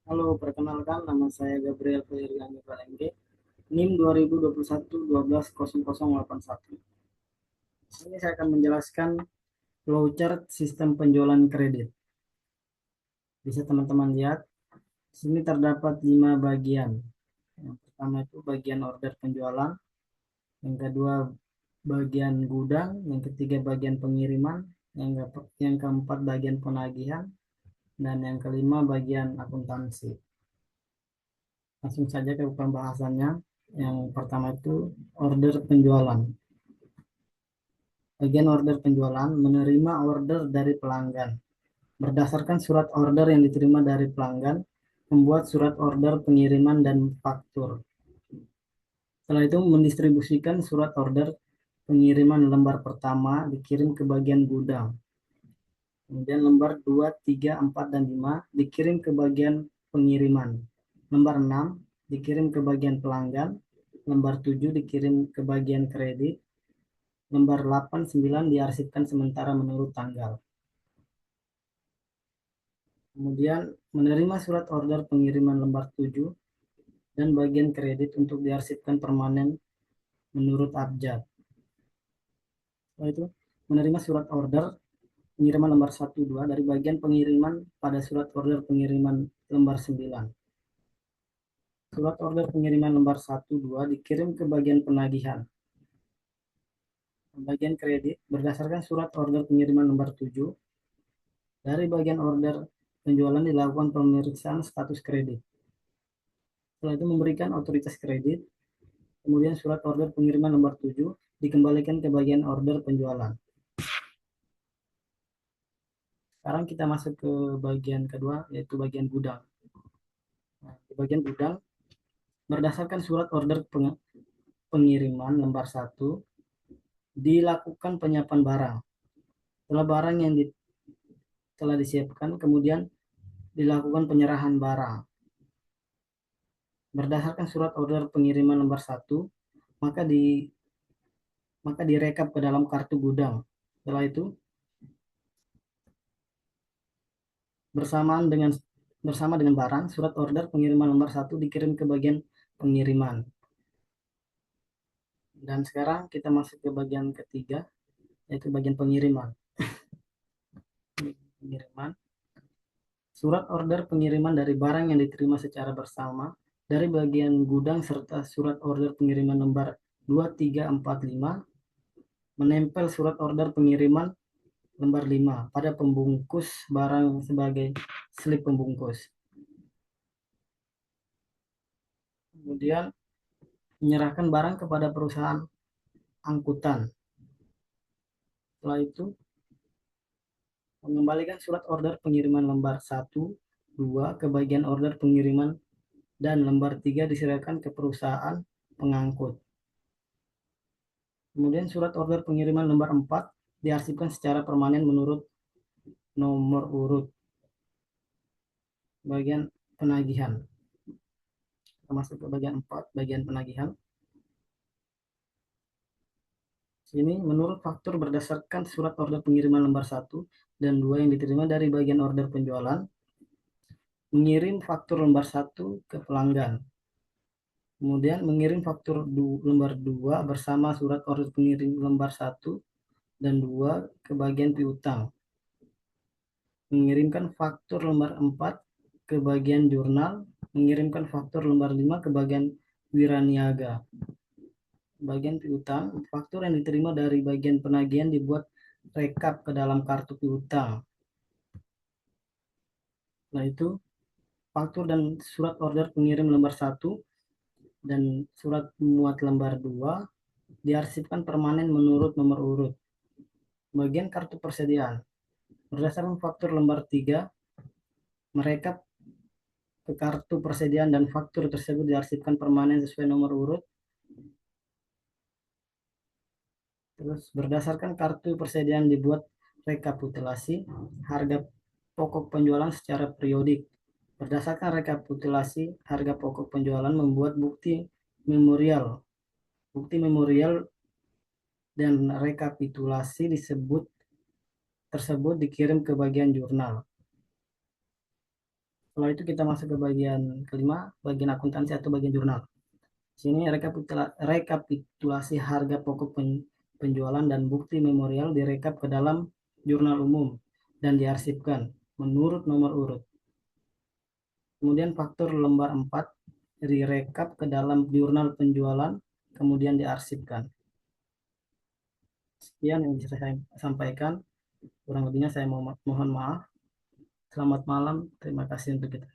Halo, perkenalkan nama saya Gabriel Fahiriani Balengge, NIM 2021 12 0081. Ini saya akan menjelaskan flowchart sistem penjualan kredit. Bisa teman-teman lihat, di sini terdapat 5 bagian. Yang pertama itu bagian order penjualan, yang kedua bagian gudang, yang ketiga bagian pengiriman, yang keempat bagian penagihan, dan yang kelima bagian akuntansi. Langsung saja ke pembahasannya. Yang pertama itu order penjualan. Bagian order penjualan menerima order dari pelanggan. Berdasarkan surat order yang diterima dari pelanggan, membuat surat order pengiriman dan faktur. Setelah itu mendistribusikan surat order pengiriman lembar pertama dikirim ke bagian gudang. Kemudian lembar 2, 3, 4, dan 5 dikirim ke bagian pengiriman. Lembar 6 dikirim ke bagian pelanggan. Lembar 7 dikirim ke bagian kredit. Lembar 8, 9 diarsipkan sementara menurut tanggal. Kemudian menerima surat order pengiriman lembar 7 dan bagian kredit untuk diarsipkan permanen menurut abjad. Setelah itu menerima surat order pengiriman lembar 1, 2 dari bagian pengiriman pada surat order pengiriman lembar 9. Surat order pengiriman lembar 1, 2 dikirim ke bagian penagihan. Bagian kredit berdasarkan surat order pengiriman lembar 7. Dari bagian order penjualan dilakukan pemeriksaan status kredit. Setelah itu memberikan otoritas kredit. Kemudian surat order pengiriman lembar 7 dikembalikan ke bagian order penjualan. Sekarang kita masuk ke bagian kedua, yaitu bagian gudang. Nah, di bagian gudang, berdasarkan surat order pengiriman lembar 1, dilakukan penyiapan barang. Setelah barang yang telah disiapkan, kemudian dilakukan penyerahan barang. Berdasarkan surat order pengiriman lembar 1, maka direkap ke dalam kartu gudang. Setelah itu, bersama dengan barang, surat order pengiriman lembar 1 dikirim ke bagian pengiriman. Dan sekarang kita masuk ke bagian ketiga, yaitu bagian pengiriman. Surat order pengiriman dari barang yang diterima secara bersama dari bagian gudang serta surat order pengiriman lembar 2, 3, 4, 5 menempel surat order pengiriman lembar 5 pada pembungkus barang sebagai slip pembungkus. Kemudian menyerahkan barang kepada perusahaan angkutan. Setelah itu mengembalikan surat order pengiriman lembar 1, 2 ke bagian order pengiriman dan lembar 3 diserahkan ke perusahaan pengangkut. Kemudian surat order pengiriman lembar 4 diarsipkan secara permanen menurut nomor urut. Bagian penagihan. Kita masuk ke bagian 4, bagian penagihan. Sini menurut faktur berdasarkan surat order pengiriman lembar 1 dan 2 yang diterima dari bagian order penjualan, mengirim faktur lembar 1 ke pelanggan. Kemudian mengirim faktur lembar 2 bersama surat order pengirim lembar 1 dan 2 ke bagian piutang. Mengirimkan faktur lembar 4 ke bagian jurnal, mengirimkan faktur lembar 5 ke bagian wiraniaga. Bagian piutang, faktur yang diterima dari bagian penagihan dibuat rekap ke dalam kartu piutang. Setelah itu, faktur dan surat order pengirim lembar 1 dan surat muat lembar 2 diarsipkan permanen menurut nomor urut. Bagian kartu persediaan, berdasarkan faktur lembar 3, merekap ke kartu persediaan dan faktur tersebut diarsipkan permanen sesuai nomor urut. Terus berdasarkan kartu persediaan dibuat rekapitulasi harga pokok penjualan secara periodik. Berdasarkan rekapitulasi harga pokok penjualan membuat bukti memorial. Bukti memorial dan rekapitulasi tersebut dikirim ke bagian jurnal. Setelah itu kita masuk ke bagian kelima, bagian akuntansi atau bagian jurnal. Sini rekapitulasi harga pokok penjualan dan bukti memorial direkap ke dalam jurnal umum dan diarsipkan menurut nomor urut. Kemudian faktur lembar 4 direkap ke dalam jurnal penjualan, kemudian diarsipkan. Sekian yang bisa saya sampaikan. Kurang lebihnya saya mohon maaf. Selamat malam. Terima kasih untuk kita.